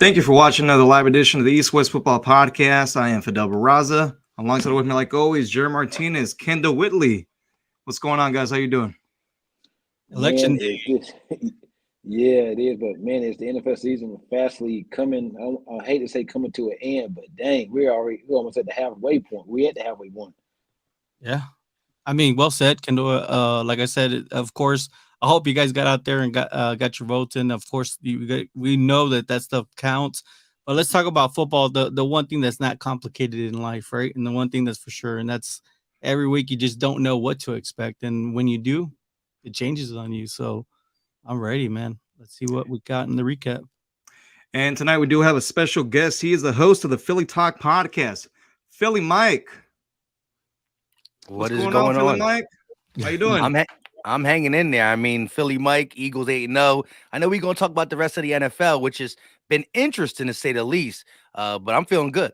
Thank you for watching another live edition of the East West Football Podcast. I am Fidel Barraza. Alongside with me, like always, Jerry Martinez, Kendall Whitley. What's going on, guys? How you doing? Man, Election is day. this? Yeah, it is. But man, it's the NFL season fastly coming. I hate to say coming to an end, but dang, we're almost at the halfway point. We're at the halfway point. Yeah. I mean, well said, Kendall. Like I said, of course, I hope you guys got out there and got your votes in. Of course, we know that stuff counts. But let's talk about football. The one thing that's not complicated in life, right? And the one thing that's for sure, and that's every week you just don't know what to expect, and when you do, it changes on you. So I'm ready, man. Let's see what we got in the recap. And tonight we do have a special guest. He is the host of the Philly Talk Podcast, Philly Mike. What's What is going on, going Philly on? Mike? How you doing? I'm hanging in there. I mean, Philly Mike, Eagles 8-0. I know we're going to talk about the rest of the NFL, which has been interesting to say the least, but I'm feeling good.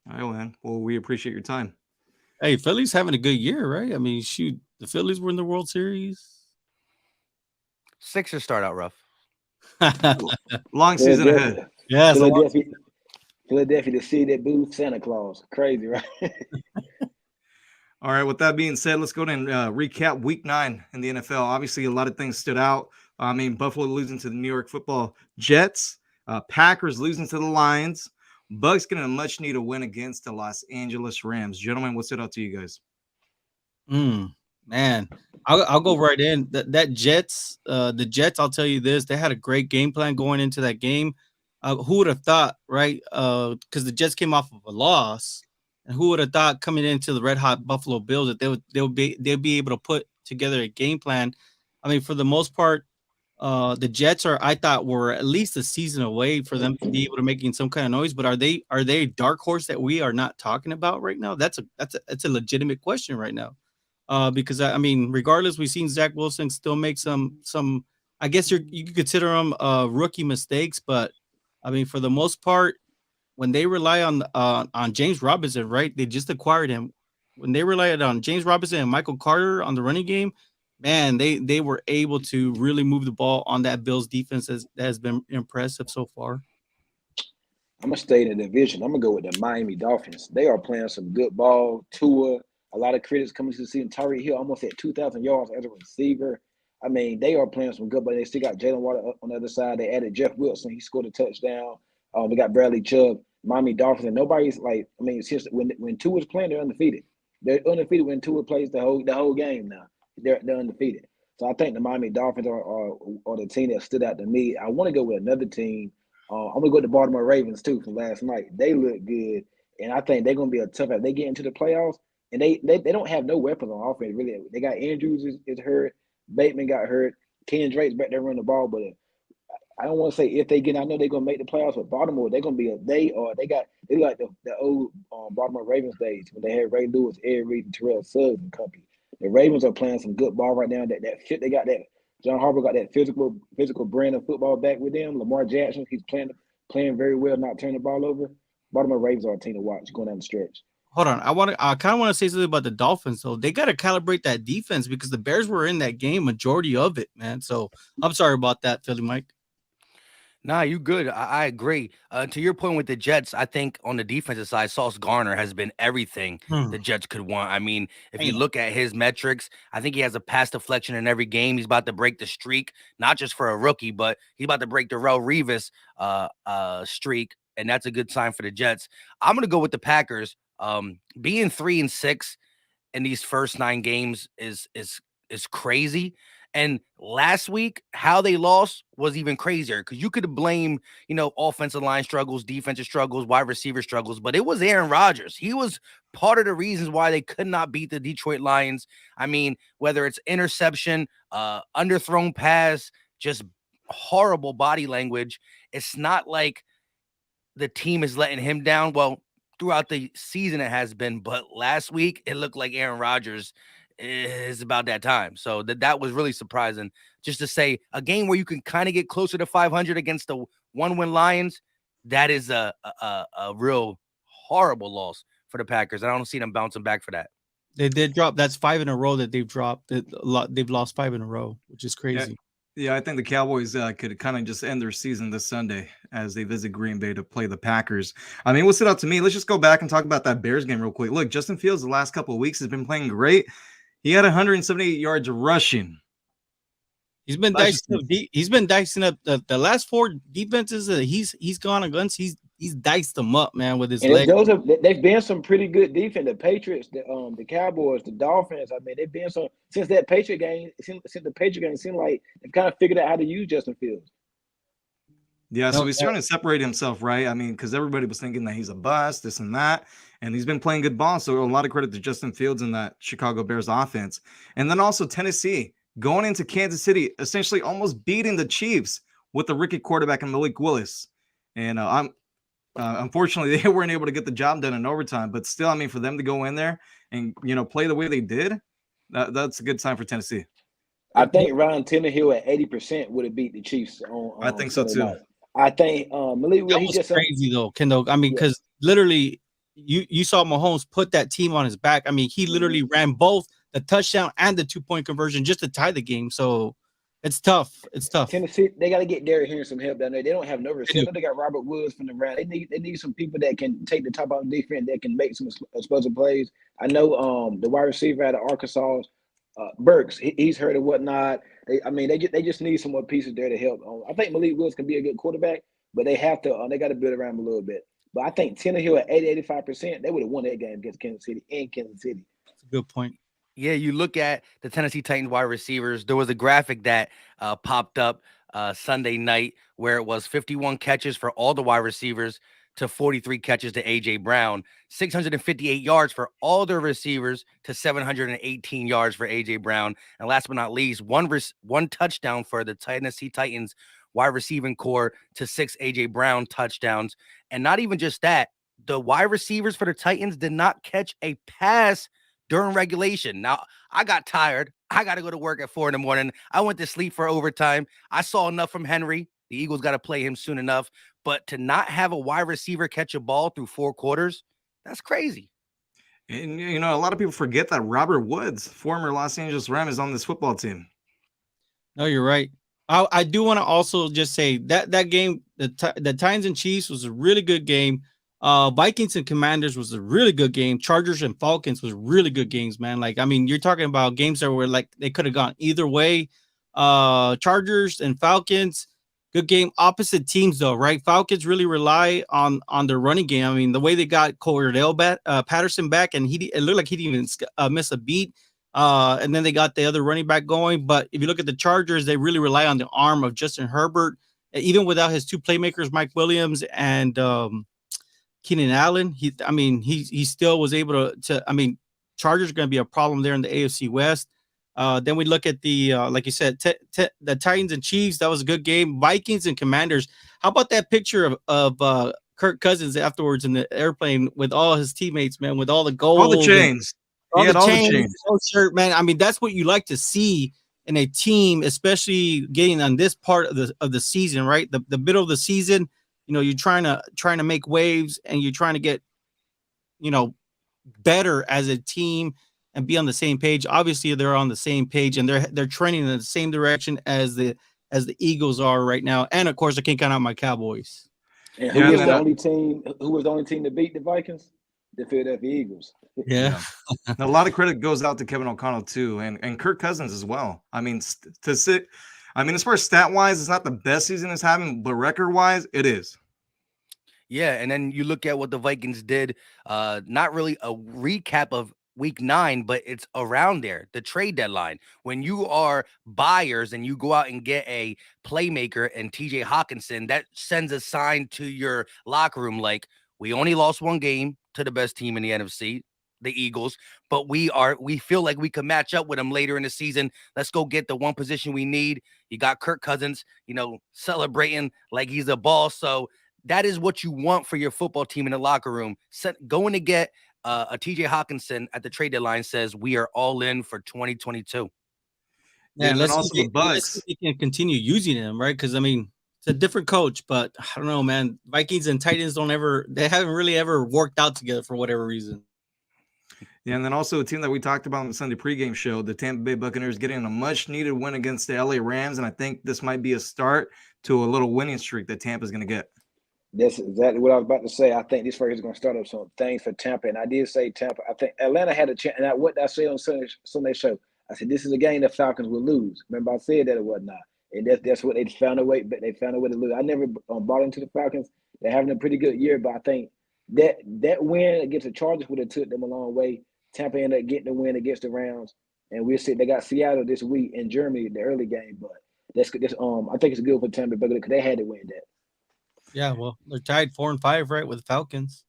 All right, man. Well, we appreciate your time. Hey, Philly's having a good year, right? I mean, shoot, the Phillies were in the World Series. Sixers start out rough. Long season ahead. Yeah, so Philadelphia, the city that boos Santa Claus. Crazy, right? All right, with that being said, let's go ahead and recap week 9 in the NFL. Obviously, a lot of things stood out. I mean, Buffalo losing to the New York Football Jets, Packers losing to the Lions, Bucks getting a much-needed win against the Los Angeles Rams. Gentlemen, what stood out to you guys? Man, I'll go right in. That Jets, the Jets, I'll tell you this, they had a great game plan going into that game. Who would have thought, right? Because the Jets came off of a loss. And who would have thought coming into the red hot Buffalo Bills that they'd be able to put together a game plan? I mean, for the most part, the Jets I thought were at least a season away for them to be able to making some kind of noise. But are they a dark horse that we are not talking about right now? That's a legitimate question right now. Because I mean, regardless, we've seen Zach Wilson still make some. I guess you could consider them rookie mistakes, but I mean, for the most part, when they rely on James Robinson, right? They just acquired him. When they relied on James Robinson and Michael Carter on the running game, man, they were able to really move the ball on that Bills defense that has been impressive so far. I'm gonna stay in the division. I'm gonna go with the Miami Dolphins. They are playing some good ball. Tua, a lot of critics coming to see him. Tyreek Hill almost at 2,000 yards as a receiver. I mean, they are playing some good, but they still got Jalen Water up on the other side. They added Jeff Wilson. He scored a touchdown. They got Bradley Chubb, Miami Dolphins, and nobody's like. I mean, since when Tua's playing, they're undefeated. They're undefeated when Tua plays the whole game. Now they're undefeated. So I think the Miami Dolphins are the team that stood out to me. I want to go with another team. I'm gonna go to the Baltimore Ravens too from last night. They look good, and I think they're gonna be a tough. If they get into the playoffs, and they don't have no weapons on offense. Really, they got Andrews is hurt. Bateman got hurt. Ken Drake's back there running the ball, but I don't want to say if they get. I know they're gonna make the playoffs, but Baltimore they're gonna be they like the old Baltimore Ravens days when they had Ray Lewis, Ed Reed, and Terrell Suggs and company. The Ravens are playing some good ball right now. That fit they got that. John Harbaugh got that physical brand of football back with them. Lamar Jackson, he's playing very well, not turning the ball over. Baltimore Ravens are a team to watch going down the stretch. Hold on, I kind of want to say something about the Dolphins though. They got to calibrate that defense because the Bears were in that game majority of it, man. So I'm sorry about that, Philly Mike. Nah, you good. I agree. To your point with the Jets, I think on the defensive side, Sauce Garner has been everything the Jets could want. I mean, if you look at his metrics, I think he has a pass deflection in every game. He's about to break the streak, not just for a rookie, but he's about to break the Darrelle Revis streak, and that's a good sign for the Jets. I'm gonna go with the Packers. Being 3-6 in these first 9 games is crazy. And last week, how they lost was even crazier because you could blame, offensive line struggles, defensive struggles, wide receiver struggles, but it was Aaron Rodgers. He was part of the reasons why they could not beat the Detroit Lions. I mean, whether it's interception, underthrown pass, just horrible body language. It's not like the team is letting him down. Well, throughout the season it has been, but last week it looked like Aaron Rodgers is about that time. So that was really surprising. Just to say a game where you can kind of get closer to 500 against the 1-win Lions, that is a real horrible loss for the Packers. I don't see them bouncing back for that. They did drop. That's 5 in a row that they've dropped. They've lost 5 in a row, which is crazy. Yeah, I think the Cowboys could kind of just end their season this Sunday as they visit Green Bay to play the Packers. I mean, what stood out to me, let's just go back and talk about that Bears game real quick. Look, Justin Fields the last couple of weeks has been playing great. He had 178 yards rushing. He's been dicing up. He's been dicing up the last 4 defenses that he's gone against. He's diced them up, man, with his leg. They've been some pretty good defense. The Patriots, the Cowboys, the Dolphins. I mean, they've been some since that Patriot game. Since the Patriot game, it seemed like they've kind of figured out how to use Justin Fields. Yeah, so he's starting to separate himself, right? I mean, because everybody was thinking that he's a bust, this and that, and he's been playing good ball. So a lot of credit to Justin Fields and that Chicago Bears offense. And then also Tennessee going into Kansas City, essentially almost beating the Chiefs with the rookie quarterback and Malik Willis. And unfortunately, they weren't able to get the job done in overtime. But still, I mean, for them to go in there and, play the way they did, that's a good sign for Tennessee. I think Ryan Tannehill at 80% would have beat the Chiefs. I think so too. I think Malik Willis just crazy though, Kendall. I mean, because literally, you saw Mahomes put that team on his back. I mean, he literally ran both the touchdown and the 2-point conversion just to tie the game. So it's tough. It's tough. Tennessee, they got to get Derrick Henry some help down there. They don't have no receiver. They got Robert Woods from the round. They need some people that can take the top off the defense, that can make some explosive plays. I know the wide receiver out of Arkansas, Burks, he's hurt and whatnot. They just need some more pieces there to help. I think Malik Willis can be a good quarterback, but they have to. They got to build around him a little bit. But I think Tannehill at 80-85%, they would have won that game against Kansas City in Kansas City. That's a good point. Yeah, you look at the Tennessee Titans wide receivers. There was a graphic that popped up Sunday night where it was 51 catches for all the wide receivers to 43 catches to A.J. Brown, 658 yards for all the receivers to 718 yards for A.J. Brown. And last but not least, one touchdown for the Tennessee Titans wide receiving core to 6 A.J. Brown touchdowns. And not even just that, the wide receivers for the Titans did not catch a pass during regulation. Now, I got tired. I got to go to work at 4 a.m. I went to sleep for overtime. I saw enough from Henry. The Eagles got to play him soon enough. But to not have a wide receiver catch a ball through 4 quarters, that's crazy. And, a lot of people forget that Robert Woods, former Los Angeles Ram, is on this football team. No, you're right. I do want to also just say that game, the Titans and Chiefs was a really good game. Vikings and Commanders was a really good game. Chargers and Falcons was really good games, man. Like, I mean, you're talking about games that were like they could have gone either way. Chargers and Falcons, good game. Opposite teams though, right? Falcons really rely on their running game. I mean, the way they got Cordell Patterson back, and it looked like he didn't even miss a beat. And then they got the other running back going. But if you look at the Chargers, they really rely on the arm of Justin Herbert, even without his 2 playmakers, Mike Williams and Keenan Allen. He still was able to. Chargers are going to be a problem there in the AFC West. Then we look at the like you said, the Titans and Chiefs. That was a good game. Vikings and Commanders. How about that picture of Kirk Cousins afterwards in the airplane with all his teammates, man, with all the gold, all the chains. All the chains, shirt, man. I mean, that's what you like to see in a team, especially getting on this part of the season, right? The middle of the season, you're trying to make waves and you're trying to get, better as a team and be on the same page. Obviously, they're on the same page and they're trending in the same direction as the Eagles are right now. And of course, I can't count out my Cowboys. And who was the only team to beat the Vikings? The Philadelphia Eagles. Yeah. A lot of credit goes out to Kevin O'Connell too, and Kirk Cousins as well. I mean, as far as stat wise, it's not the best season it's having, but record wise, it is. Yeah, and then you look at what the Vikings did. Not really a recap of Week 9, but it's around there, the trade deadline. When you are buyers and you go out and get a playmaker and TJ Hawkinson, that sends a sign to your locker room like, we only lost 1 game to the best team in the NFC, the Eagles, but we feel like we could match up with them later in the season. Let's go get the one position we need. You got Kirk Cousins, celebrating like he's a boss. So that is what you want for your football team in the locker room. Going to get a TJ Hawkinson at the trade deadline says we are all in for 2022. Yeah, and let's see if they can continue using him, right? Because it's a different coach, but I don't know, man. Vikings and Titans they haven't really ever worked out together for whatever reason. Yeah, and then also a team that we talked about on the Sunday pregame show, the Tampa Bay Buccaneers getting a much-needed win against the LA Rams, and I think this might be a start to a little winning streak that Tampa's going to get. That's exactly what I was about to say. I think this first is going to start up some things for Tampa. And I did say Tampa. I think Atlanta had a chance. And what I said on Sunday show, I said, this is a game the Falcons will lose. Remember, I said that or whatnot. And that's what they found a way, but they found a way to lose. I never bought into the Falcons. They're having a pretty good year, but I think that win against the Chargers would have took them a long way. Tampa ended up getting the win against the Rams. And we'll see. They got Seattle this week in Germany, the early game. But I think it's good for Tampa because they had to win that. Yeah, well, they're tied 4-5, right, with the Falcons.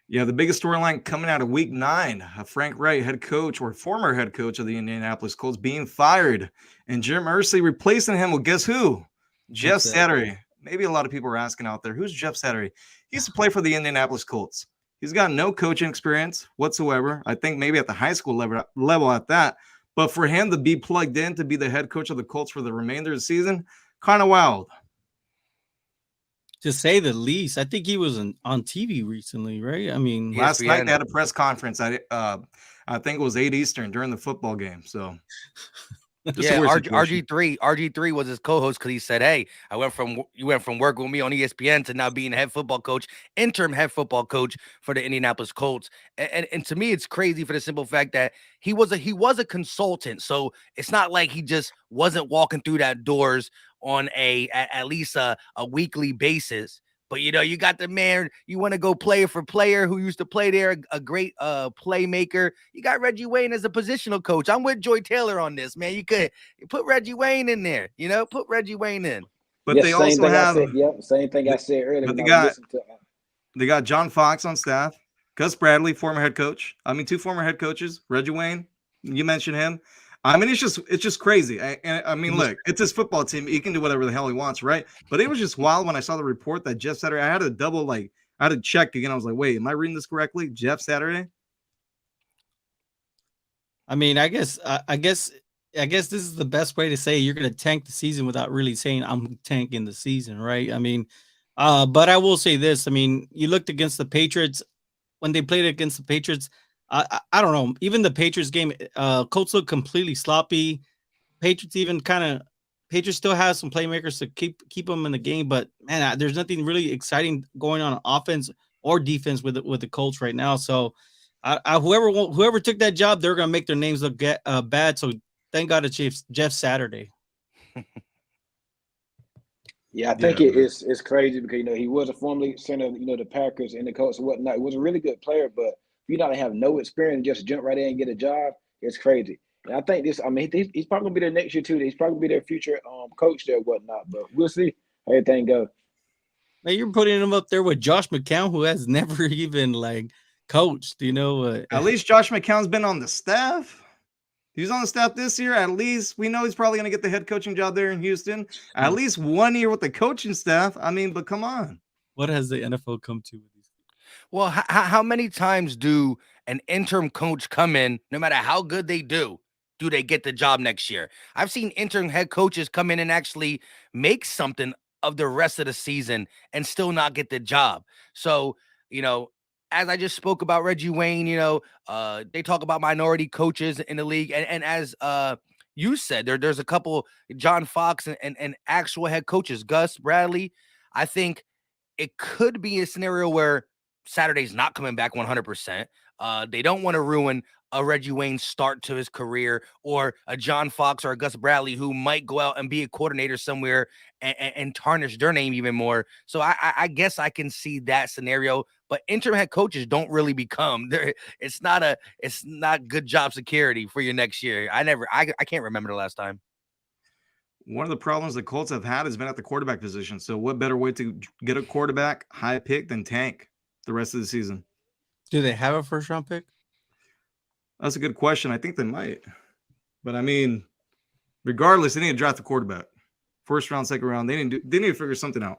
Yeah, the biggest storyline coming out of Week 9, Frank Wright, head coach or former head coach of the Indianapolis Colts, being fired, and Jim Irsay replacing him with guess who? Jeff Saturday. Maybe a lot of people are asking out there, who's Jeff Saturday? He used to play for the Indianapolis Colts. He's got no coaching experience whatsoever. I think maybe at the high school level at that. But for him to be plugged in to be the head coach of the Colts for the remainder of the season, kind of wild. To say the least. I think he was on TV recently, right? I mean, last night they had a press conference. I think it was 8 Eastern during the football game. So yeah, RG3 was his co-host because he said, "Hey, you went from working with me on ESPN to now being head football coach, interim head football coach for the Indianapolis Colts." And to me, it's crazy for the simple fact that he was a consultant. So it's not like he just wasn't walking through that doors on at least a weekly basis. But you got the man, you want to go player for player who used to play there, a great playmaker. You got Reggie Wayne as a positional coach. I'm with Joy Taylor on this, man. You put Reggie Wayne in there, put Reggie Wayne in. But yes, they also have same thing I said earlier. But they got John Fox on staff, Gus Bradley, former head coach. I mean, 2 former head coaches, Reggie Wayne, you mentioned him. I mean, it's just crazy. I mean, look, it's his football team. He can do whatever the hell he wants, right? But it was just wild when I saw the report that Jeff Saturday. I had to check again. I was like, wait, am I reading this correctly? Jeff Saturday? I mean, I guess this is the best way to say you're going to tank the season without really saying I'm tanking the season, right? I mean, but I will say this. I mean, you looked against the Patriots when they played against the Patriots. I don't know. Even the Patriots game, Colts look completely sloppy. Patriots still has some playmakers to keep them in the game, but man, there's nothing really exciting going on offense or defense with the Colts right now. So, whoever took that job, they're gonna make their names look bad. So, thank God it's Jeff Saturday. Yeah, I think it's crazy because he was a formerly center of the Packers and the Colts and whatnot. He was a really good player, but if you not have no experience, just jump right in and get a job, it's crazy. And I think he's probably gonna be there next year too. He's probably gonna be their future coach there, whatnot. But we'll see how everything goes. Now you're putting him up there with Josh McCown, who has never even coached. At least Josh McCown's been on the staff. He's on the staff this year. At least we know he's probably gonna get the head coaching job there in Houston. At least 1 year with the coaching staff. I mean, but come on. What has the NFL come to with these? Well, how many times do an interim coach come in, no matter how good they do they get the job next year? I've seen interim head coaches come in and actually make something of the rest of the season and still not get the job. So, as I just spoke about Reggie Wayne, they talk about minority coaches in the league. And as you said, there's a couple, John Fox and actual head coaches, Gus Bradley. I think it could be a scenario where Saturday's not coming back 100%. They don't want to ruin a Reggie Wayne start to his career, or a John Fox or a Gus Bradley who might go out and be a coordinator somewhere and tarnish their name even more. So I guess I can see that scenario. But interim head coaches don't really become there. It's not good job security for your next year. I can't remember the last time. One of the problems the Colts have had has been at the quarterback position. So what better way to get a quarterback high pick than tank the rest of the season? Do they have a first round pick? That's a good question. I think they might. But I mean, regardless, they need to draft a quarterback. First round, second round. They need to figure something out.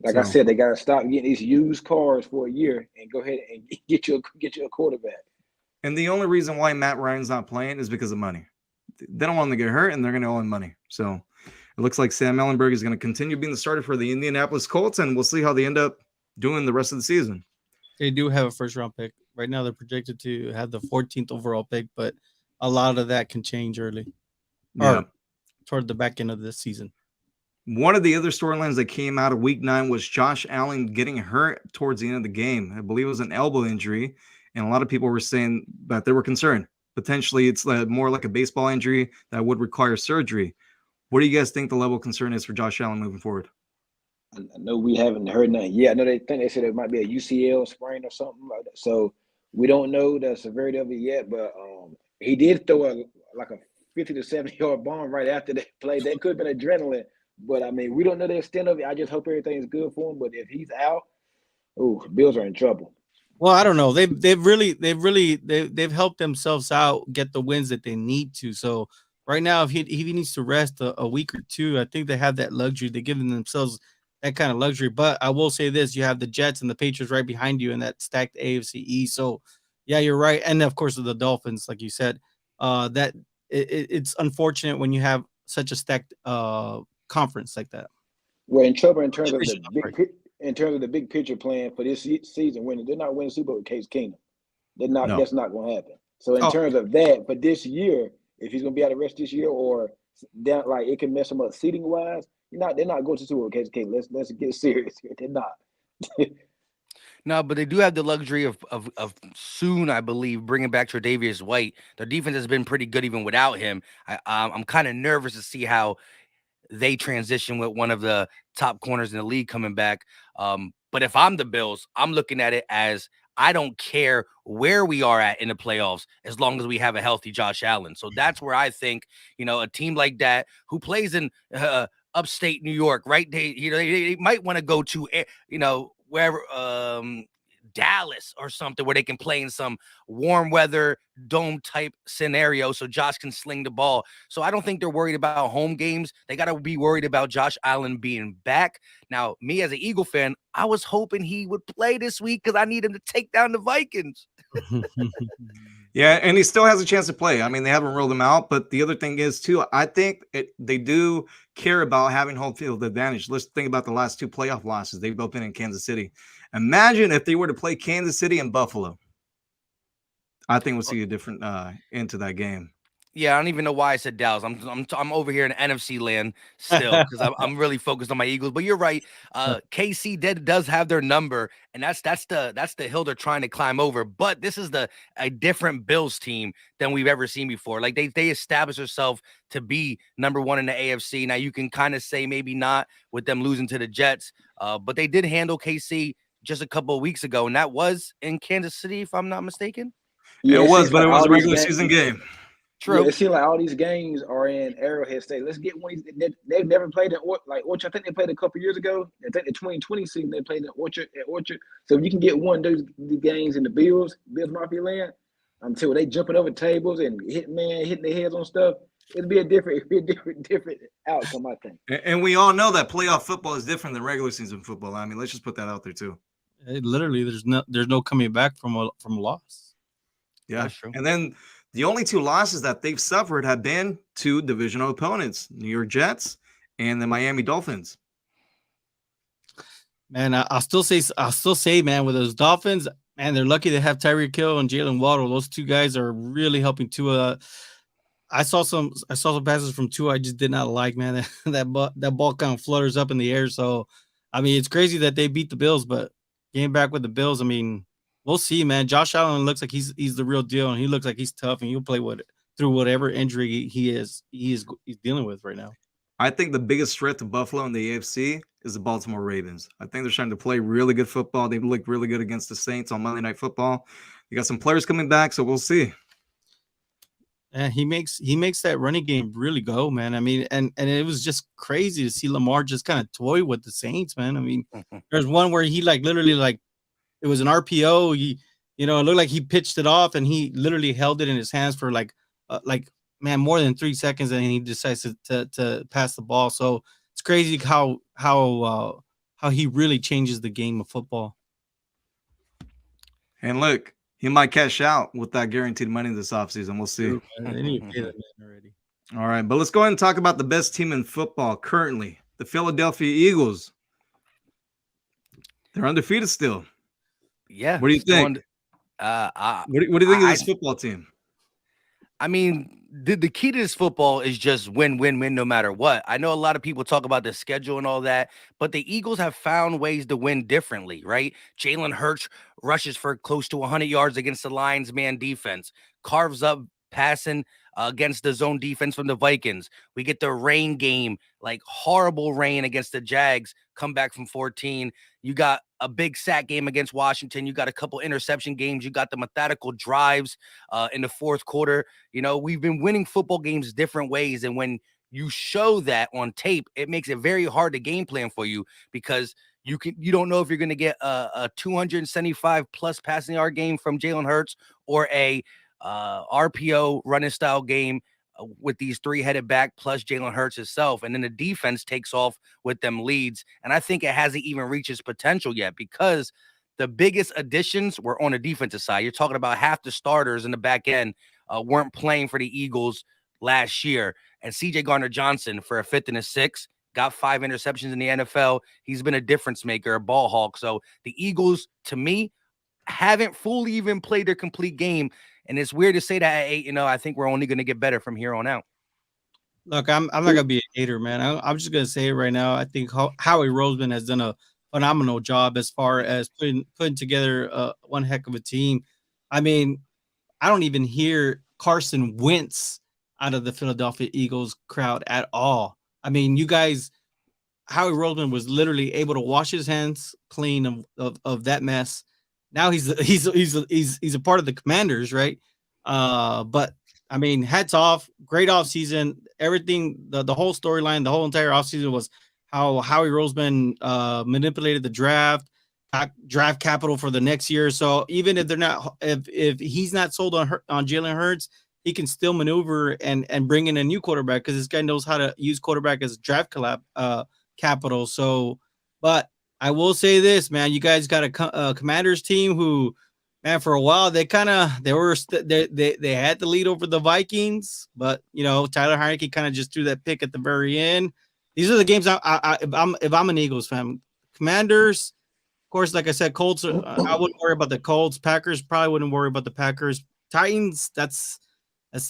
Like I said, they got to stop getting these used cars for a year and go ahead and get you a quarterback. And the only reason why Matt Ryan's not playing is because of money. They don't want him to get hurt, and they're going to owe him money. So it looks like Sam Ellenberg is going to continue being the starter for the Indianapolis Colts, and we'll see how they end up doing the rest of the season. They do have a first round pick. Right now, they're projected to have the 14th overall pick, but a lot of that can change early Yeah. or toward the back end of this season. One of the other storylines that came out of week 9 was Josh Allen getting hurt towards the end of the game. I believe it was an elbow injury, and a lot of people were saying that they were concerned. Potentially, it's more like a baseball injury that would require surgery. What do you guys think the level of concern is for Josh Allen moving forward? I know we haven't heard nothing yet. I know they said it might be a UCL sprain or something like that. So we don't know the severity of it yet, but he did throw a 50 to 70 yard bomb right after that play. That could have been adrenaline, but I mean, we don't know the extent of it. I just hope everything's good for him. But if he's out, Bills are in trouble. Well, I don't know. They've helped themselves out, get the wins that they need to. So right now, if he needs to rest a week or two, I think they have that luxury. They're giving themselves that kind of luxury. But I will say this: you have the Jets and the Patriots right behind you in that stacked AFC East. So yeah, you're right. And of course, the Dolphins, like you said, it's unfortunate when you have such a stacked conference like that. We're in trouble in terms of the big picture plan for this season. When they're not winning Super Bowl with Case Keenum, That's not going to happen. So in terms of that, for this year, if he's going to be out the rest this year, or down, like it can mess him up seating wise, they're not going to Super Bowl with Case Keenum. Let's get serious here. They're not. No, but they do have the luxury of soon, I believe, bringing back Tre'Davious White. Their defense has been pretty good even without him. I'm kind of nervous to see how they transition with one of the top corners in the league coming back. But if I'm the Bills, I'm looking at it as I don't care where we are at in the playoffs as long as we have a healthy Josh Allen. So that's where I think, a team like that who plays in upstate New York, right? They might want to go to, wherever, Dallas or something where they can play in some warm weather dome type scenario so Josh can sling the ball. So I don't think they're worried about home games. They got to be worried about Josh Allen being back. Now, me as an Eagle fan, I was hoping he would play this week because I need him to take down the Vikings. Yeah, and he still has a chance to play. I mean, they haven't ruled him out, but the other thing is, too, I think they do care about having home field advantage. Let's think about the last 2 playoff losses. They've both been in Kansas City. Imagine if they were to play Kansas City and Buffalo. I think we'll see a different into that game. Yeah, I don't even know why I said Dallas. I'm over here in NFC land still because I'm really focused on my Eagles. But you're right. KC does have their number, and that's the hill they're trying to climb over. But this is a different Bills team than we've ever seen before. Like they established themselves to be number 1 in the AFC. Now you can kind of say maybe not with them losing to the Jets, but they did handle KC just a couple of weeks ago, and that was in Kansas City, if I'm not mistaken. Yeah, it was, but it was a regular season game. True. Yeah, it seems like all these games are in Arrowhead State. Let's get one. They've never played in Orchard. I think they played a couple years ago. I think the 2020 season they played in Orchard. So if you can get one of those games in the Bills Mafia land, until they jumping over tables and hitting their heads on stuff, it'd be a different outcome, I think. And we all know that playoff football is different than regular season football. I mean, let's just put that out there too. Literally, there's no coming back from a loss. Yeah, that's true. And then the only 2 losses that they've suffered have been to divisional opponents, New York Jets and the Miami Dolphins. Man, I'll still say, man, with those Dolphins, man, they're lucky they have Tyreek Hill and Jalen Waddle. Those 2 guys are really helping Tua. I saw some passes from Tua I just did not like, man. That ball kind of flutters up in the air. So, I mean, it's crazy that they beat the Bills, but getting back with the Bills, I mean, we'll see, man. Josh Allen looks like he's the real deal, and he looks like he's tough, and he'll play through whatever injury he's dealing with right now. I think the biggest threat to Buffalo in the AFC is the Baltimore Ravens. I think they're trying to play really good football. They looked really good against the Saints on Monday Night Football. You got some players coming back, so we'll see. And he makes that running game really go, man. I mean, and it was just crazy to see Lamar just kind of toy with the Saints, man. I mean, there's one where he literally it was an RPO. He, it looked like he pitched it off, and he literally held it in his hands for more than 3 seconds, and he decides to pass the ball. So it's crazy how he really changes the game of football. And look, he might cash out with that guaranteed money this offseason. We'll see. They need to pay that man already. All right, but let's go ahead and talk about the best team in football currently, the Philadelphia Eagles. They're undefeated still. Yeah. What do you think? What do you think of I this football team? I mean, the key to this football is just win, win, win, no matter what. I know a lot of people talk about the schedule and all that, but the Eagles have found ways to win differently, right? Jalen Hurts rushes for close to 100 yards against the Lions man defense, carves up passing against the zone defense from the Vikings. We get the rain game, like horrible rain against the Jags, come back from 14. You got a big sack game against Washington. You got a couple interception games. You got the methodical drives in the fourth quarter. You know, we've been winning football games different ways. And when you show that on tape, it makes it very hard to game plan for you because you don't know if you're going to get a 275 plus passing yard game from Jalen Hurts or a RPO running style game with these three-headed back plus Jalen Hurts himself. And then the defense takes off with them leads. And I think it hasn't even reached its potential yet because the biggest additions were on the defensive side. You're talking about half the starters in the back end weren't playing for the Eagles last year. And CJ Gardner-Johnson for a 5th and a 6th got 5 interceptions in the NFL. He's been a difference maker, a ball hawk. So the Eagles, to me, haven't fully even played their complete game. And it's weird to say that at 8, I think we're only going to get better from here on out. Look, I'm not gonna be a hater, man. I'm just gonna say it right now. I think Howie Roseman has done a phenomenal job as far as putting together one heck of a team. I mean, I don't even hear Carson Wentz out of the Philadelphia Eagles crowd at all. I mean, you guys, Howie Roseman was literally able to wash his hands clean of that mess. Now he's a part of the Commanders, right? But I mean, hats off, great offseason. Everything, the whole storyline, the whole entire offseason was how Howie Roseman manipulated the draft capital for the next year. So even if they're not, if he's not sold on Jalen Hurts, he can still maneuver and bring in a new quarterback because this guy knows how to use quarterback as draft capital. So, but I will say this, man, you guys got a Commanders team who, man, for a while they had the lead over the Vikings, but Tyler Heineke kind of just threw that pick at the very end. These are the games if I'm an Eagles fan. Commanders, of course, like I said, Colts. I wouldn't worry about the Colts. Packers probably wouldn't worry about the Packers. Titans, that's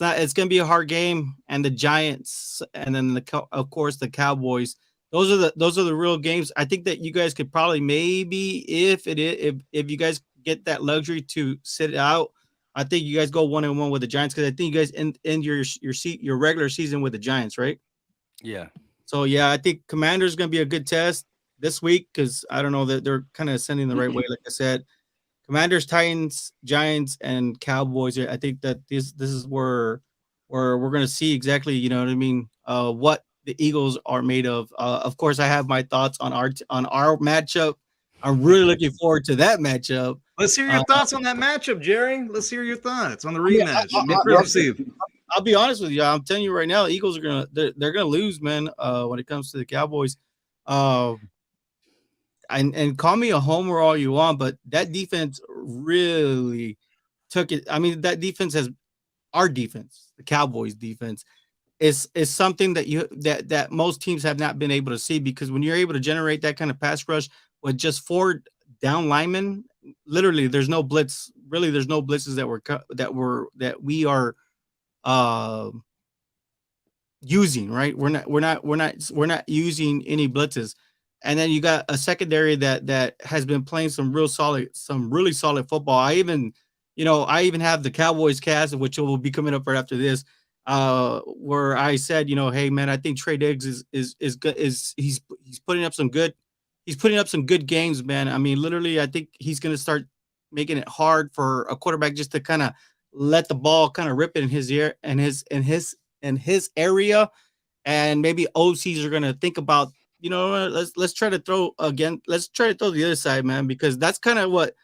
not. It's gonna be a hard game, and the Giants, and then of course the Cowboys. Those are the real games. I think that you guys could probably maybe if you guys get that luxury to sit it out, I think you guys go 1-1 with the Giants because I think you guys end your regular season with the Giants, right? Yeah. So yeah, I think Commanders is gonna be a good test this week because I don't know that they're kind of ascending the right way. Like I said, Commanders, Titans, Giants, and Cowboys. I think that this is where we're gonna see exactly, what the Eagles are made of. Of course, I have my thoughts on our matchup. I'm really looking forward to that matchup. Let's hear your thoughts on that matchup, Jerry. Let's hear your thoughts on the rematch. I'll be honest with you. I'm telling you right now, the Eagles are they're gonna lose, man. When it comes to the Cowboys, and call me a homer all you want, but that defense really took it. I mean, that defense our defense, the Cowboys defense, is something that most teams have not been able to see because when you're able to generate that kind of pass rush with just 4 down linemen, literally there's no blitz. Really, there's no blitzes that we are using, right? We're not using any blitzes. And then you got a secondary that has been playing some really solid football. I even have the Cowboys cast, which will be coming up right after this, where I said, hey man, I think Trey Diggs is good. He's putting up some good games, man. I mean, literally, I think he's gonna start making it hard for a quarterback just to kind of let the ball kind of rip in his ear and his area, and maybe OCs are gonna think about, let's try to throw again. Let's try to throw the other side, man, because that's kind of what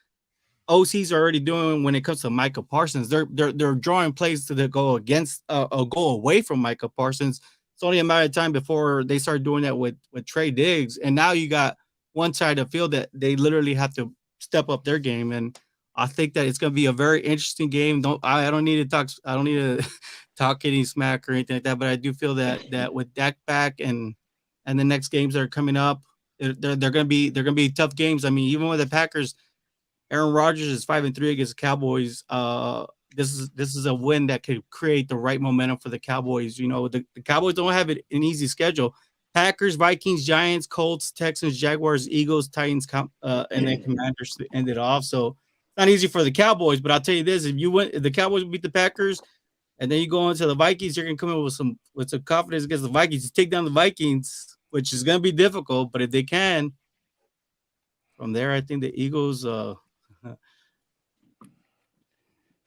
OCs are already doing when it comes to Micah Parsons. They're drawing plays to go against or go away from Micah Parsons. It's only a matter of time before they start doing that with Trey Diggs. And now you got one side of the field that they literally have to step up their game. And I think that it's going to be a very interesting game. I don't need to talk any smack or anything like that, but I do feel that with Dak back and the next games that are coming up, they're going to be tough games. I mean, even with the Packers, Aaron Rodgers is 5-3 against the Cowboys. This is a win that could create the right momentum for the Cowboys. You know, the Cowboys don't have an easy schedule. Packers, Vikings, Giants, Colts, Texans, Jaguars, Eagles, Titans, and then Commanders to end it off. So not easy for the Cowboys, but I'll tell you this: if the Cowboys beat the Packers, and then you go into the Vikings, you're gonna come in with some confidence against the Vikings to take down the Vikings, which is gonna be difficult. But if they can, from there, I think the Eagles.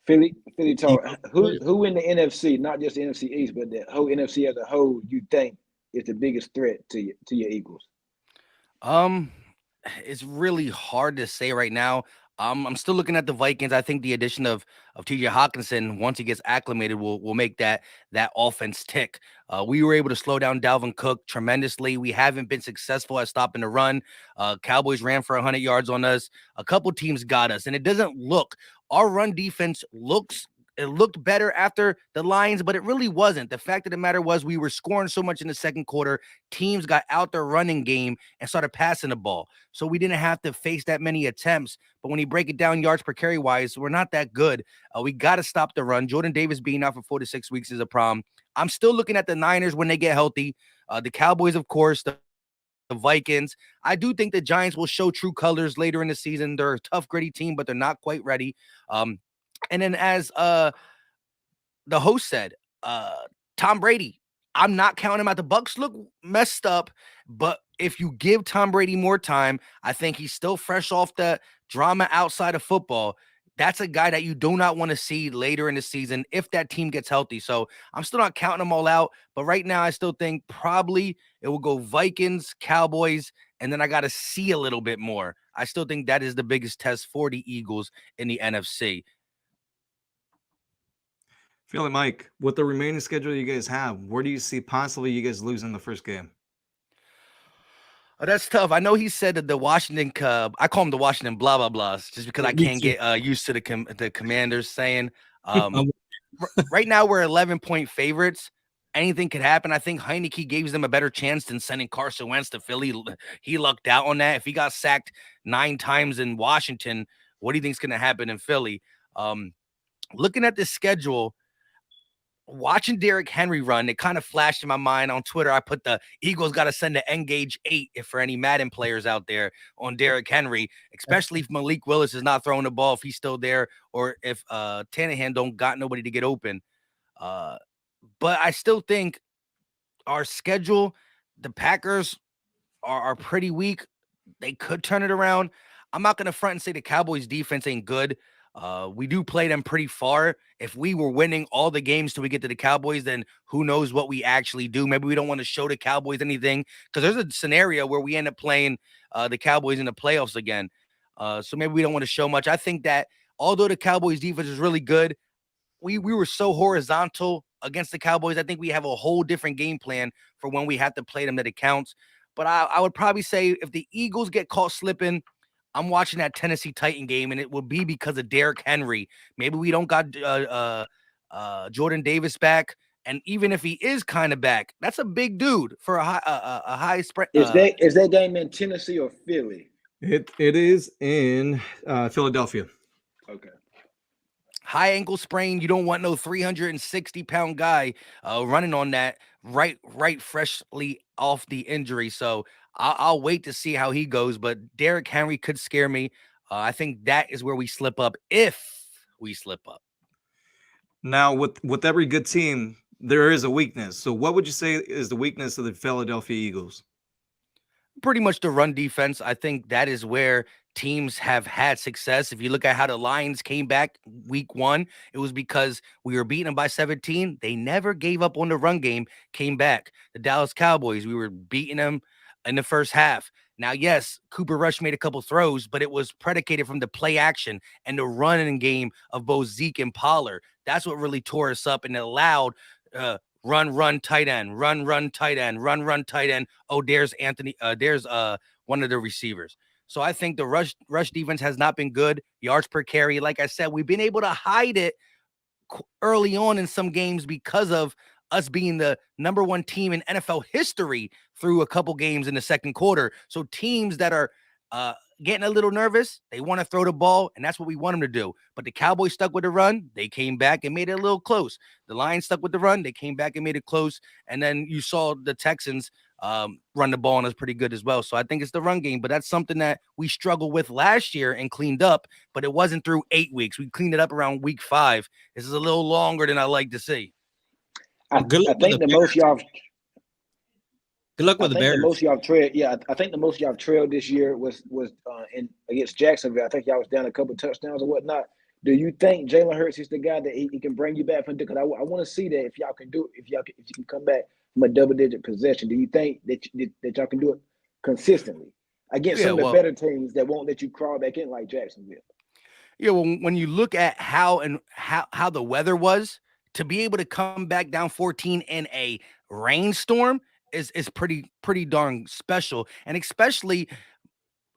Philly talk. Who in the NFC, not just the NFC East, but the whole NFC as a whole, you think is the biggest threat to your Eagles? It's really hard to say right now. I'm still looking at the Vikings. I think the addition of TJ Hawkinson, once he gets acclimated, will make that offense tick. We were able to slow down Dalvin Cook tremendously. We haven't been successful at stopping the run. Cowboys ran for 100 yards on us. A couple teams got us, and it doesn't look. Our run defense looked better after the Lions, but it really wasn't. The fact of the matter was we were scoring so much in the second quarter. Teams got out their running game and started passing the ball. So we didn't have to face that many attempts. But when you break it down yards per carry wise, we're not that good. We got to stop the run. Jordan Davis being out for 4 to 6 weeks is a problem. I'm still looking at the Niners when they get healthy. The Cowboys, of course, the Vikings. I do think the Giants will show true colors later in the season. They're a tough, gritty team, but they're not quite ready. And then as the host said, Tom Brady, I'm not counting him out. The Bucs look messed up, but if you give Tom Brady more time, I think he's still fresh off the drama outside of football. That's a guy that you do not want to see later in the season if that team gets healthy. So I'm still not counting them all out, but right now I still think probably it will go Vikings, Cowboys, and then I got to see a little bit more. I still think that is the biggest test for the Eagles in the NFC. Philly, Mike, with the remaining schedule you guys have, where do you see possibly you guys losing the first game? Oh, that's tough. I know he said that the Washington I call him the Washington blah blah blahs, just because I can't get used to the Commanders saying. Right now we're 11-point favorites. Anything could happen. I think Heineke gave them a better chance than sending Carson Wentz to Philly. He lucked out on that. If he got sacked 9 times in Washington, what do you think is going to happen in Philly? Looking at this schedule, watching Derrick Henry run, it kind of flashed in my mind on Twitter. I put the Eagles got to send the Engage 8 if for any Madden players out there on Derrick Henry, especially if Malik Willis is not throwing the ball, if he's still there, or if Tannehill don't got nobody to get open. But I still think our schedule, the Packers are pretty weak. They could turn it around. I'm not going to front and say the Cowboys defense ain't good. We do play them pretty far. If we were winning all the games till we get to the Cowboys, then who knows what we actually do. Maybe we don't want to show the Cowboys anything because there's a scenario where we end up playing the Cowboys in the playoffs again. So maybe we don't want to show much. I think that although the Cowboys defense is really good, we were so horizontal against the Cowboys. I think we have a whole different game plan for when we have to play them that it counts. But I would probably say if the Eagles get caught slipping, I'm watching that Tennessee Titan game, and it will be because of Derrick Henry. Maybe we don't got Jordan Davis back, and even if he is kind of back, that's a big dude for a high spread. Is that game in Tennessee or Philly? It is in Philadelphia. Okay. High ankle sprain. You don't want no 360-pound guy running on that right freshly off the injury. So I'll wait to see how he goes. But Derrick Henry could scare me. I think that is where we slip up if we slip up. Now, with every good team, there is a weakness. So what would you say is the weakness of the Philadelphia Eagles? Pretty much the run defense. I think that is where teams have had success. If you look at how the Lions came back week 1, it was because we were beating them by 17. They never gave up on the run game, came back. The Dallas Cowboys, we were beating them in the first half. Now, yes, Cooper Rush made a couple throws, but it was predicated from the play action and the running game of both Zeke and Pollard. That's what really tore us up and allowed run, tight end, run, tight end, run, tight end. Oh, there's Anthony. There's one of the receivers. So I think the rush defense has not been good. Yards per carry, like I said, we've been able to hide it early on in some games because of us being the number 1 team in NFL history through a couple games in the second quarter. So teams that are getting a little nervous. They want to throw the ball, and that's what we want them to do. But the Cowboys stuck with the run. They came back and made it a little close. The Lions stuck with the run. They came back and made it close. And then you saw the Texans run the ball, and it's pretty good as well. So I think it's the run game, but that's something that we struggled with last year and cleaned up, but it wasn't through 8 weeks. We cleaned it up around week 5. This is a little longer than I like to see. I Good luck think with the the most y'all Good luck I with the think the Bears. most y'all trailed. Yeah, I think the most y'all trailed this year was in against Jacksonville. I think y'all was down a couple touchdowns or whatnot. Do you think Jalen Hurts is the guy that he can bring you back from? Because I want to see that if y'all can do it, if you can come back from a double-digit possession. Do you think that y'all can do it consistently against some of the better teams that won't let you crawl back in like Jacksonville? Yeah, well, when you look at how the weather was, to be able to come back down 14 in a rainstorm is pretty darn special. And especially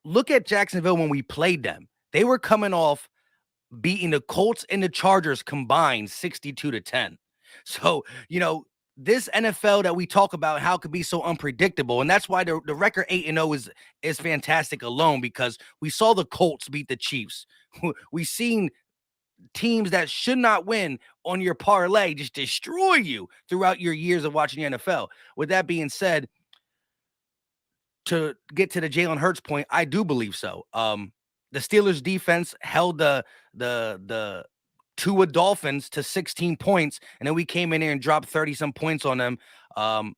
look at Jacksonville when we played them. They were coming off beating the Colts and the Chargers combined 62-10. So, this NFL that we talk about, how it could be so unpredictable. And that's why the record 8-0 is fantastic alone, because we saw the Colts beat the Chiefs. We've seen teams that should not win on your parlay just destroy you throughout your years of watching the NFL. With that being said, to get to the Jalen Hurts point, I do believe so. The Steelers defense held the Tua Dolphins to 16 points, and then we came in here and dropped 30-some points on them,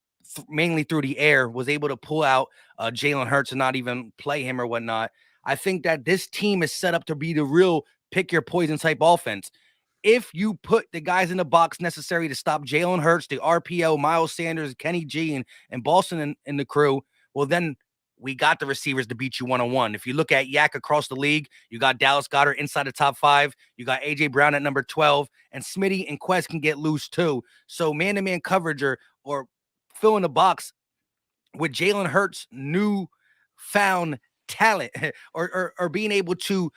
mainly through the air, was able to pull out Jalen Hurts and not even play him or whatnot. I think that this team is set up to be the real pick your poison type offense. If you put the guys in the box necessary to stop Jalen Hurts, the RPO, Miles Sanders, Kenny G, and Boston and the crew, well, then we got the receivers to beat you one-on-one. If you look at Yak across the league, you got Dallas Goedert inside the top 5. You got A.J. Brown at number 12. And Smitty and Quest can get loose too. So man-to-man coverage or fill in the box with Jalen Hurts' newfound talent or being able to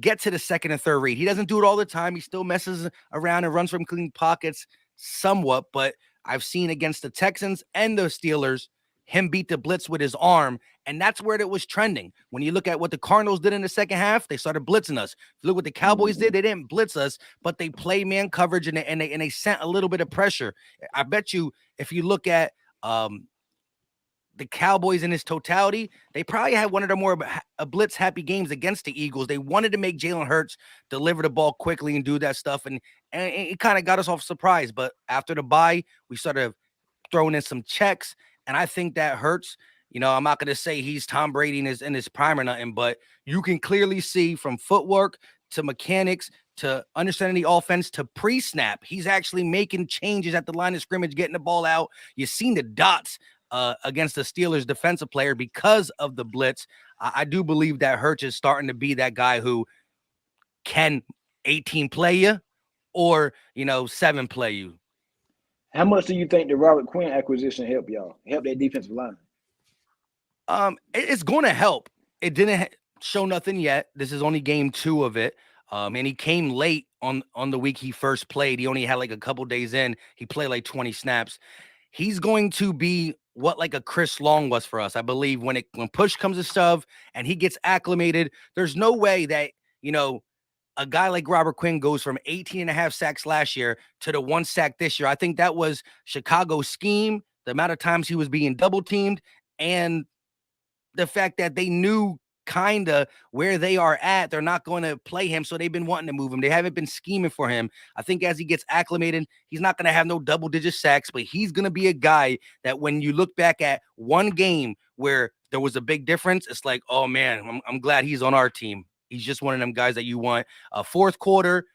get to the second and third read. He doesn't do it all the time. He still messes around and runs from clean pockets somewhat. But I've seen against the Texans and the Steelers, him beat the blitz with his arm, and that's where it was trending. When you look at what the Cardinals did in the second half, they started blitzing us. If you look what the Cowboys did, they didn't blitz us, but they played man coverage and they sent a little bit of pressure. I bet you if you look at the Cowboys in its totality, they probably had one of the more blitz happy games against the Eagles. They wanted to make Jalen Hurts deliver the ball quickly and do that stuff, and it kind of got us off surprise. But after the bye, we started throwing in some checks. And I think that Hurts, I'm not going to say he's Tom Brady in his prime or nothing, but you can clearly see from footwork to mechanics to understanding the offense to pre-snap, he's actually making changes at the line of scrimmage, getting the ball out. You've seen the dots against the Steelers defensive player because of the blitz. I do believe that Hurts is starting to be that guy who can 18 play you or, 7 play you. How much do you think the Robert Quinn acquisition help that defensive line? It's going to help. It didn't show nothing yet. This is only game 2 of it. And he came late on the week he first played. He only had like a couple days in. He played like 20 snaps. He's going to be what like a Chris Long was for us. I believe when push comes to shove and he gets acclimated, there's no way that, a guy like Robert Quinn goes from 18.5 sacks last year to the 1 sack this year. I think that was Chicago's scheme, the amount of times he was being double teamed, and the fact that they knew kind of where they are at. They're not going to play him, so they've been wanting to move him. They haven't been scheming for him. I think as he gets acclimated, he's not going to have no double-digit sacks, but he's going to be a guy that when you look back at one game where there was a big difference, it's like, oh, man, I'm glad he's on our team. He's just one of them guys that you want. Fourth quarter,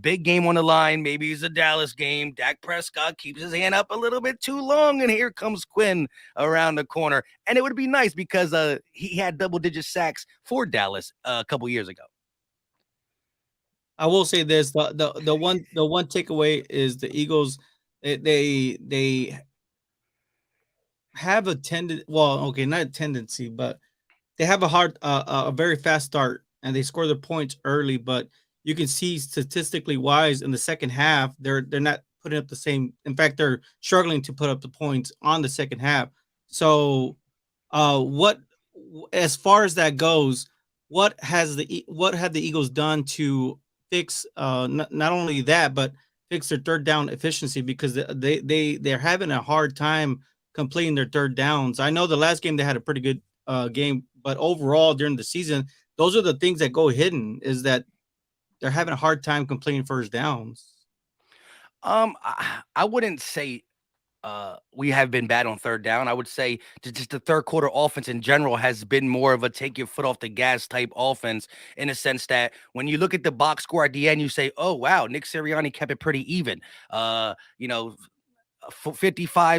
big game on the line. Maybe it's a Dallas game. Dak Prescott keeps his hand up a little bit too long, and here comes Quinn around the corner. And it would be nice because he had double-digit sacks for Dallas a couple years ago. I will say this: the one takeaway is the Eagles. They have a tendency. Well, okay, not a tendency, but they have a very fast start. And they score their points early, but you can see statistically wise in the second half, they're not putting up the same. In fact, they're struggling to put up the points on the second half. So, as far as that goes, what have the Eagles done to fix not only that, but fix their third down efficiency, because they're having a hard time completing their third downs. I know the last game they had a pretty good game, but overall during the season, those are the things that go hidden, is that they're having a hard time completing first downs. I wouldn't say we have been bad on third down. I would say just the third quarter offense in general has been more of a take your foot off the gas type offense, in a sense that when you look at the box score at the end, you say, oh, wow, Nick Sirianni kept it pretty even. 55,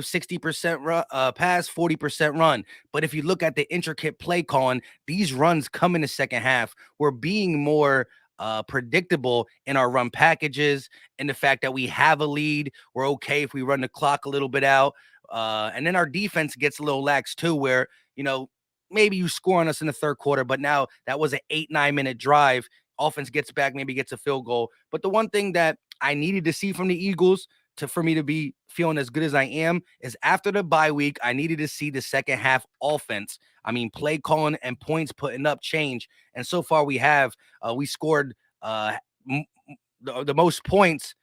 60% pass, 40% run. But if you look at the intricate play calling, these runs come in the second half. We're being more predictable in our run packages, and the fact that we have a lead, we're okay if we run the clock a little bit out. And then our defense gets a little lax too, where, maybe you score on us in the third quarter, but now that was an 8-9 minute drive. Offense gets back, maybe gets a field goal. But the one thing that I needed to see from the Eagles for me to be feeling as good as I am is after the bye week, I needed to see the second half offense. I mean, play calling and points putting up change. And so far we have. We scored the most points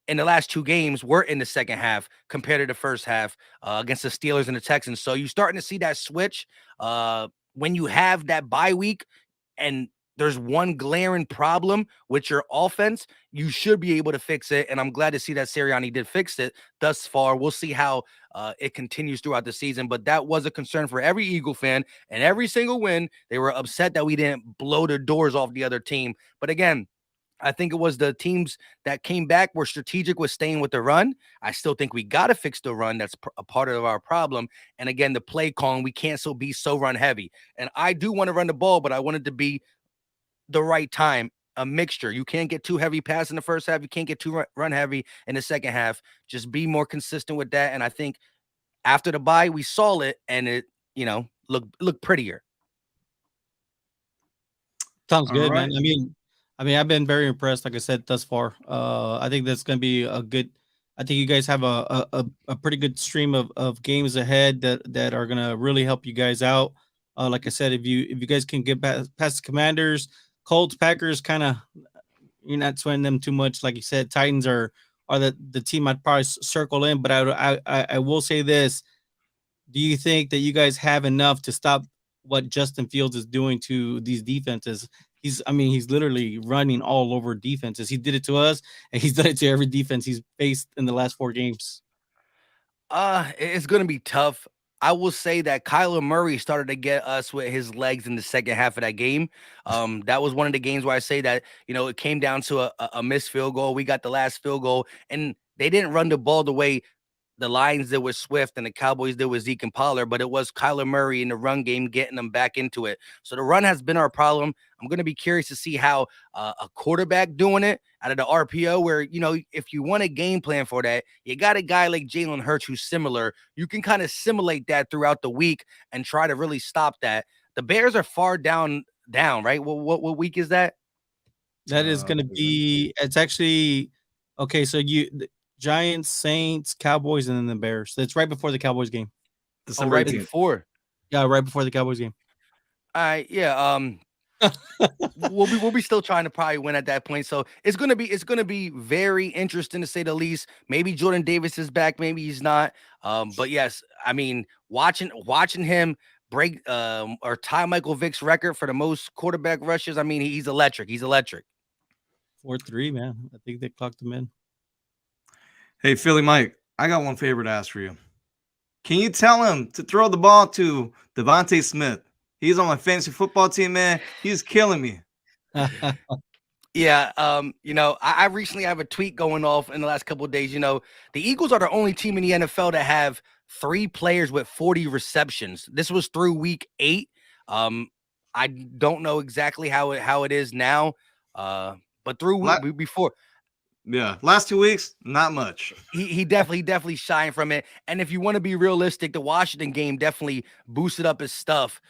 in the last two games were in the second half compared to the first half against the Steelers and the Texans. So you're starting to see that switch when you have that bye week and there's one glaring problem with your offense, you should be able to fix it. And I'm glad to see that Sirianni did fix it thus far. We'll see how it continues throughout the season. But that was a concern for every Eagle fan, and every single win, they were upset that we didn't blow the doors off the other team. But again, I think it was the teams that came back were strategic with staying with the run. I still think we got to fix the run. That's a part of our problem. And again, the play calling, we can't be so run heavy. And I do want to run the ball, but I want it to be the right time, a mixture. You can't get too heavy pass in the first half. You can't get too run heavy in the second half. Just be more consistent with that. And I think after the bye, we saw it, and it, look prettier. Sounds good, right. man. I mean, I've been very impressed, like I said, thus far. I think that's going to be a good. I think you guys have a pretty good stream of games ahead that are going to really help you guys out. Like I said, if you guys can get past the Commanders, Colts, Packers, kind of, you're not sweating them too much. Like you said, Titans are the team I'd probably circle in. But I will say this: do you think that you guys have enough to stop what Justin Fields is doing to these defenses? He's literally running all over defenses. He did it to us, and he's done it to every defense he's faced in the last 4 games. It's going to be tough. I will say that Kyler Murray started to get us with his legs in the second half of that game. That was one of the games where I say that, it came down to a missed field goal. We got the last field goal, and they didn't run the ball the way the Lions did with Swift and the Cowboys did with Zeke and Pollard, but it was Kyler Murray in the run game getting them back into it. So the run has been our problem. I'm going to be curious to see how a quarterback doing it out of the RPO, where, if you want a game plan for that, you got a guy like Jalen Hurts who's similar. You can kind of simulate that throughout the week and try to really stop that. The Bears are far down, right? What week is that? That is going to be, it's actually, okay, so Giants, Saints, Cowboys, and then the Bears. It's right before the Cowboys game. December right 18th. before. Yeah, right before the Cowboys game. All right, yeah. We'll be still trying to probably win at that point. So it's gonna be very interesting, to say the least. Maybe Jordan Davis is back, maybe he's not. But yes, I mean, watching him break or tie Michael Vick's record for the most quarterback rushes. I mean, he's electric. 4-3, man. I think they clocked him in. Hey, Philly Mike, I got one favor to ask for you. Can you tell him to throw the ball to Devontae Smith? He's on my fantasy football team, man. He's killing me. Yeah, I recently have a tweet going off in the last couple of days. The Eagles are the only team in the NFL that have 3 players with 40 receptions. This was through week 8. I don't know exactly how it is now, but through before. Yeah, last 2 weeks, not much. He definitely shined from it. And if you want to be realistic, the Washington game definitely boosted up his stuff.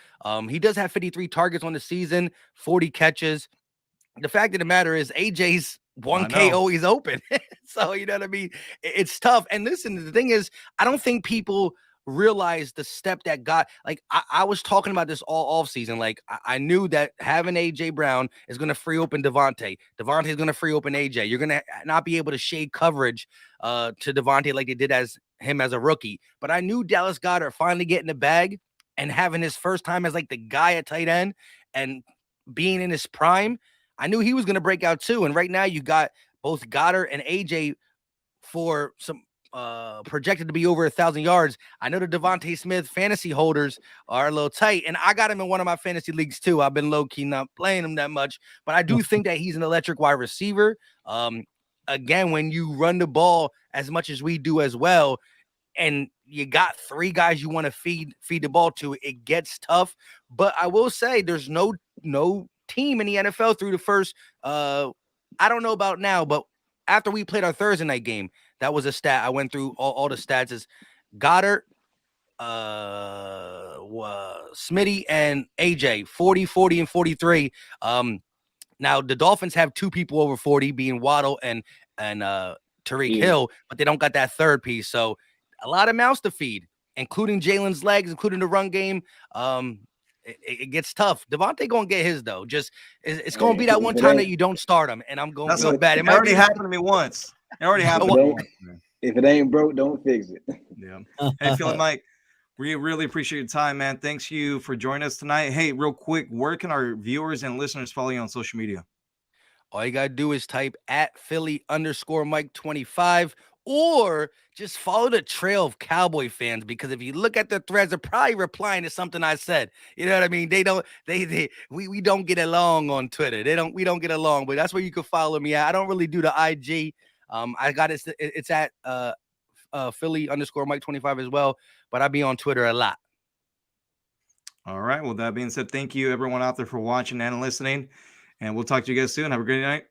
He does have 53 targets on the season, 40 catches. The fact of the matter is AJ's 1K always open. So, you know what I mean? It's tough. And listen, the thing is, I don't think people realize the step that got, like, I was talking about this all off season. Like, I knew that having AJ Brown is going to free open Devontae. Devontae is going to free open AJ. You're going to not be able to shade coverage to Devontae like they did as a rookie. But I knew Dallas Goedert finally getting the bag and having his first time as like the guy at tight end and being in his prime. I knew he was going to break out too. And right now you got both Goddard and AJ for some projected to be over 1,000 yards. I know the Devontae Smith fantasy holders are a little tight, and I got him in one of my fantasy leagues too. I've been low-key not playing him that much, but I do think that he's an electric wide receiver. Again, when you run the ball as much as we do as well, and you got 3 guys you want to feed the ball to, it gets tough. But I will say there's no team in the NFL through the first I don't know about now, but after we played our Thursday night game, that was a stat. I went through all the stats. Is Goddard, Smitty, and AJ 40, 40, and 43. Now the Dolphins have 2 people over 40, being Waddle and Tariq Hill, but they don't got that third piece. So a lot of mouths to feed, including Jalen's legs, including the run game. It gets tough. Devontae gonna get his though. Just it's gonna be that one time that you don't start him, and I'm gonna feel bad. It already happened to me once. It already happened. If it ain't broke, don't fix it. Yeah. Hey, Philly Mike, we really appreciate your time, man. Thanks you for joining us tonight. Hey, real quick, where can our viewers and listeners follow you on social media? All you gotta do is type at Philly_Mike25, or just follow the trail of Cowboy fans, because if you look at the threads, they're probably replying to something I said. You know what I mean? We don't get along on Twitter. We don't get along, but that's where you can follow me at. I don't really do the IG. I got it's at Philly_Mike25 as well, but I be on Twitter a lot. All right. Well, that being said, thank you everyone out there for watching and listening, and we'll talk to you guys soon. Have a great night.